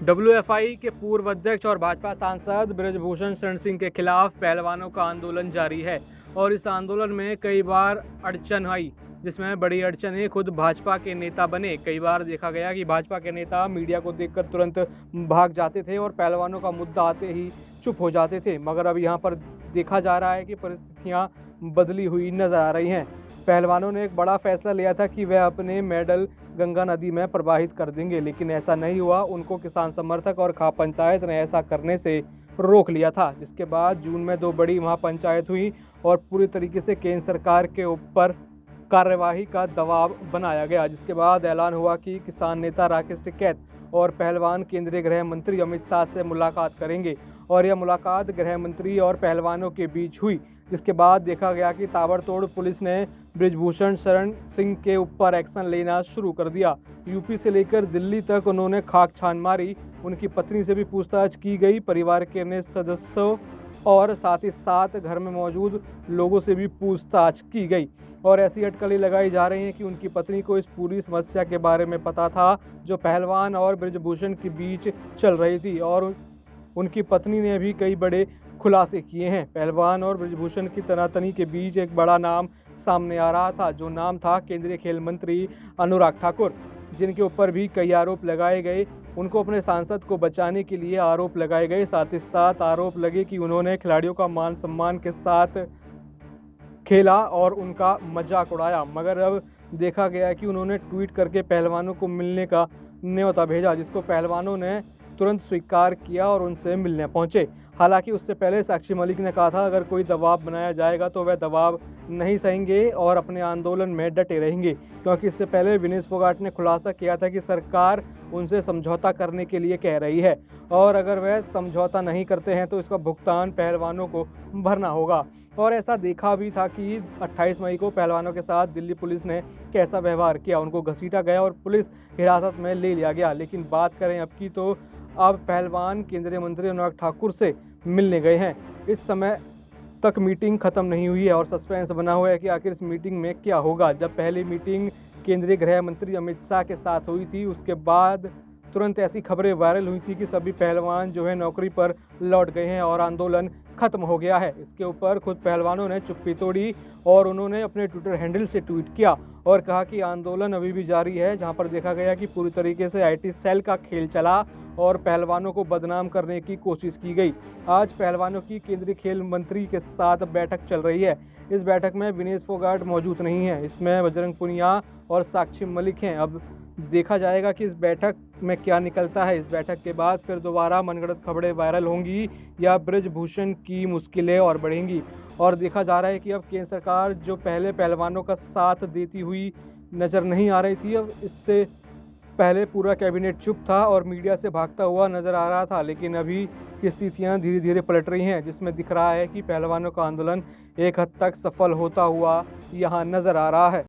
WFI के पूर्व अध्यक्ष और भाजपा सांसद बृजभूषण शरण सिंह के खिलाफ पहलवानों का आंदोलन जारी है और इस आंदोलन में कई बार अड़चन आई, जिसमें बड़ी अड़चनें खुद भाजपा के नेता बने। कई बार देखा गया कि भाजपा के नेता मीडिया को देखकर तुरंत भाग जाते थे और पहलवानों का मुद्दा आते ही चुप हो जाते थे, मगर अब यहाँ पर देखा जा रहा है कि परिस्थितियाँ बदली हुई नजर आ रही हैं। पहलवानों ने एक बड़ा फैसला लिया था कि वह अपने मेडल गंगा नदी में प्रवाहित कर देंगे, लेकिन ऐसा नहीं हुआ। उनको किसान समर्थक और खाप पंचायत ने ऐसा करने से रोक लिया था, जिसके बाद जून में 2 बड़ी महापंचायत हुई और पूरी तरीके से केंद्र सरकार के ऊपर कार्यवाही का दबाव बनाया गया, जिसके बाद ऐलान हुआ कि किसान नेता राकेश टिकैत और पहलवान केंद्रीय गृह मंत्री अमित शाह से मुलाकात करेंगे और यह मुलाकात गृह मंत्री और पहलवानों के बीच हुई, जिसके बाद देखा गया कि ताबड़तोड़ पुलिस ने बृजभूषण शरण सिंह के ऊपर एक्शन लेना शुरू कर दिया। यूपी से लेकर दिल्ली तक उन्होंने खाक छान मारी। उनकी पत्नी से भी पूछताछ की गई, परिवार के अन्य सदस्यों और साथ ही साथ घर में मौजूद लोगों से भी पूछताछ की गई और ऐसी अटकलें लगाई जा रही हैं कि उनकी पत्नी को इस पूरी समस्या के बारे में पता था जो पहलवान और बृजभूषण के बीच चल रही थी और उनकी पत्नी ने भी कई बड़े खुलासे किए हैं। पहलवान और बृजभूषण की तनातनी के बीच एक बड़ा नाम सामने आ रहा था, जो नाम था केंद्रीय खेल मंत्री अनुराग ठाकुर, जिनके ऊपर भी कई आरोप लगाए गए। उनको अपने सांसद को बचाने के लिए आरोप लगाए गए, साथ ही साथ आरोप लगे कि उन्होंने खिलाड़ियों का मान सम्मान के साथ खेला और उनका मजाक उड़ाया, मगर अब देखा गया कि उन्होंने ट्वीट करके पहलवानों को मिलने का न्योता भेजा, जिसको पहलवानों ने तुरंत स्वीकार किया और उनसे मिलने पहुंचे। हालांकि उससे पहले साक्षी मलिक ने कहा था अगर कोई दबाव बनाया जाएगा तो वह दबाव नहीं सहेंगे और अपने आंदोलन में डटे रहेंगे, क्योंकि इससे पहले विनेश फोगाट ने खुलासा किया था कि सरकार उनसे समझौता करने के लिए कह रही है और अगर वह समझौता नहीं करते हैं तो इसका भुगतान पहलवानों को भरना होगा। और ऐसा देखा भी था कि 28 मई को पहलवानों के साथ दिल्ली पुलिस ने कैसा व्यवहार किया, उनको घसीटा गया और पुलिस हिरासत में ले लिया गया। लेकिन बात करें अब की, तो अब पहलवान केंद्रीय मंत्री अनुराग ठाकुर से मिलने गए हैं। इस समय तक मीटिंग खत्म नहीं हुई है और सस्पेंस बना हुआ है कि आखिर इस मीटिंग में क्या होगा। जब पहली मीटिंग केंद्रीय गृह मंत्री अमित शाह के साथ हुई थी, उसके बाद तुरंत ऐसी खबरें वायरल हुई थी कि सभी पहलवान जो है नौकरी पर लौट गए हैं और आंदोलन खत्म हो गया है। इसके ऊपर खुद पहलवानों ने चुप्पी तोड़ी और उन्होंने अपने ट्विटर हैंडल से ट्वीट किया और कहा कि आंदोलन अभी भी जारी है, जहां पर देखा गया कि पूरी तरीके से आईटी सेल का खेल चला और पहलवानों को बदनाम करने की कोशिश की गई। आज पहलवानों की केंद्रीय खेल मंत्री के साथ बैठक चल रही है। इस बैठक में विनेश फोगाट मौजूद नहीं है, इसमें बजरंग पुनिया और साक्षी मलिक हैं। अब देखा जाएगा कि इस बैठक में क्या निकलता है। इस बैठक के बाद फिर दोबारा मनगढ़ंत खबरें वायरल होंगी या बृजभूषण की मुश्किलें और बढ़ेंगी। और देखा जा रहा है कि अब केंद्र सरकार जो पहले पहलवानों का साथ देती हुई नज़र नहीं आ रही थी, अब इससे पहले पूरा कैबिनेट चुप था और मीडिया से भागता हुआ नजर आ रहा था, लेकिन अभी की स्थितियाँ धीरे धीरे पलट रही हैं, जिसमें दिख रहा है कि पहलवानों का आंदोलन एक हद तक सफल होता हुआ यहाँ नजर आ रहा है।